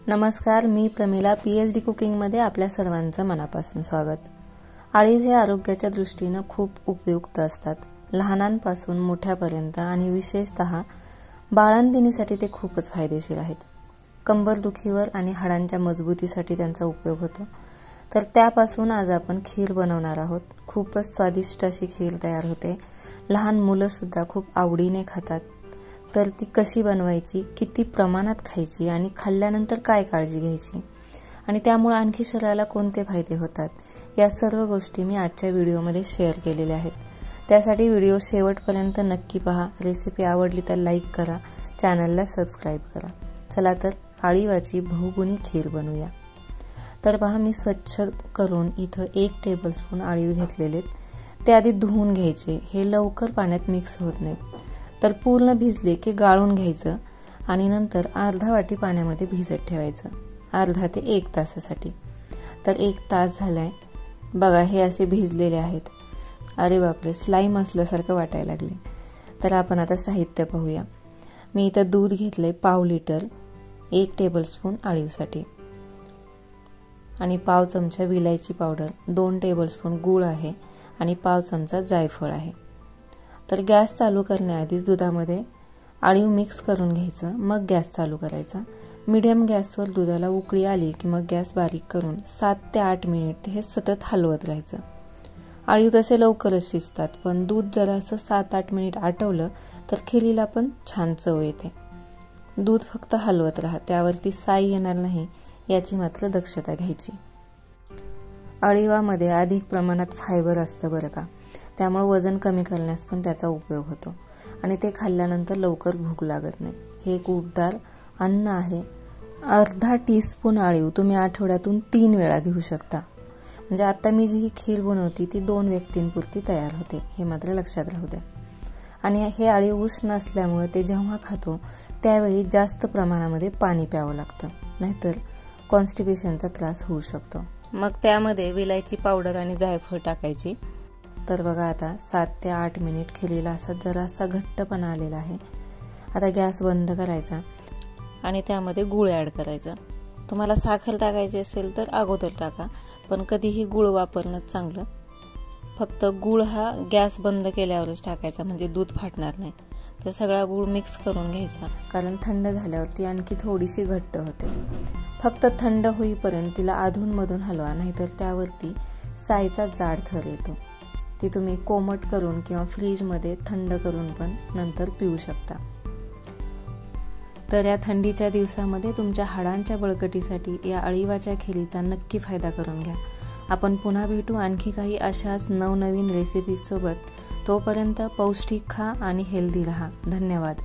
नमस्कार, मी प्रमिला PhD कुकिंगमध्ये आपल्या सर्वांचं मनापासून स्वागत। अळीव हे आरोग्याच्या दृष्टीने खूप उपयुक्त असतात। लहानांपासून मोठ्यापर्यंत आणि विशेषतः बाळंतिणीसाठी ते खूपच फायदेशीर आहेत। कंबरदुखीवर आणि हाडांच्या मजबूतीसाठी त्यांचा उपयोग होतो। तर त्यापासून आज आपण खीर बनवणार आहोत। खूपच स्वादिष्ट अशी खीर तयार होते। लहान मुलं सुद्धा खूप आवडीने खातात। तर ती कशी बनवायची, किती प्रमाणात खायची आणि खाल्ल्यानंतर काय काळजी घ्यायची आणि त्यामुळे आणखी शरीराला कोणते फायदे होतात, या सर्व गोष्टी मी आजच्या व्हिडिओमध्ये शेअर केलेल्या आहेत। त्यासाठी व्हिडिओ शेवटपर्यंत नक्की पहा। रेसिपी आवडली तर लाईक करा, चॅनलला सबस्क्राइब करा। चला तर अळीवाची बहुगुणी खीर बनवूया। तर पहा, मी स्वच्छ करून इथं 1 टेबलस्पून अळीव घेतलेले। ते आधी धुवून घ्यायचे। हे लवकर पाण्यात मिक्स होत नाही, तर पूर्ण भिजले की गाळून घ्यायचं आणि नंतर अर्धा वाटी पाण्यामध्ये भिजत ठेवायचं, अर्धा ते 1 तासासाठी। तर 1 तास झालाय बघा, हे असे भिजलेले आहेत। अरे बापरे, स्लाइम असल्यासारखं वाटायला लागले। तर आपण आता साहित्य पाहूया। मी इथं दूध घेतलंय पाव लिटर, 1 टेबलस्पून अळीवसाठी आणि पाव चमचा विलायची पावडर, 2 टेबलस्पून गूळ आहे आणि पाव चमचा जायफळ आहे। तर गॅस चालू करण्याआधीच दुधामध्ये अळीव मिक्स करून घ्यायचं, मग गॅस चालू करायचा। मीडियम गॅसवर दुधाला उकळी आली की मग गॅस बारीक करून 7 ते 8 मिनिट हे सतत हलवत राहायचं। अळीव तसे लवकरच शिजतात, पण दूध जरा असं 7-8 मिनिट आटवलं तर खिरीला पण छान चव येते। दूध फक्त हलवत राहा, त्यावरती साई येणार नाही याची मात्र दक्षता घ्यायची। अळीवामध्ये अधिक प्रमाणात फायबर असतं बरं का, त्यामुळे वजन कमी करण्यास पण त्याचा उपयोग होतो आणि ते खाल्ल्यानंतर लवकर भूक लागत नाही। हे एक उबदार अन्न आहे। अर्धा टीस्पून अळीव तुम्ही आठवड्यातून 3 वेळा घेऊ शकता। म्हणजे आता मी जी ही खीर बनवती ती 2 व्यक्तींपुरती तयार होते, हे मात्र लक्षात राहू द्या। आणि हे अळीव उष्ण असल्यामुळे ते जेव्हा खातो त्यावेळी जास्त प्रमाणामध्ये पाणी प्यावं लागतं, नाहीतर कॉन्स्टिपेशनचा त्रास होऊ शकतो। मग त्यामध्ये विलायची पावडर आणि जायफळ टाकायची। तर बघा, आता 7 ते 8 मिनिट खिरीला असा जरासा घट्टपणा आलेला आहे। आता गॅस बंद करायचा आणि त्यामध्ये गूळ ॲड करायचा। तुम्हाला साखर टाकायची असेल तर अगोदर टाका, पण कधीही गूळ वापरणं चांगलं। फक्त गूळ हा गॅस बंद केल्यावरच टाकायचा, म्हणजे दूध फाटणार नाही। तर सगळा गूळ मिक्स करून घ्यायचा, कारण थंड झाल्यावरती आणखी थोडीशी घट्ट होते। फक्त थंड होईपर्यंत तिला अधूनमधून हलवा, नाहीतर त्यावरती साईचा जाड थर येतो। ती तुम्ही कोमट करून किंवा फ्रीजमध्ये थंड करून पण नंतर पिऊ शकता। तर या थंडीच्या दिवसामध्ये तुमच्या हाडांच्या बळकटीसाठी या अळीवाच्या खिरीचा नक्की फायदा करून घ्या। आपण पुन्हा भेटू आणखी काही अशाच नवनवीन रेसिपीज सोबत। तोपर्यंत पौष्टिक खा आणि हेल्दी रहा। धन्यवाद।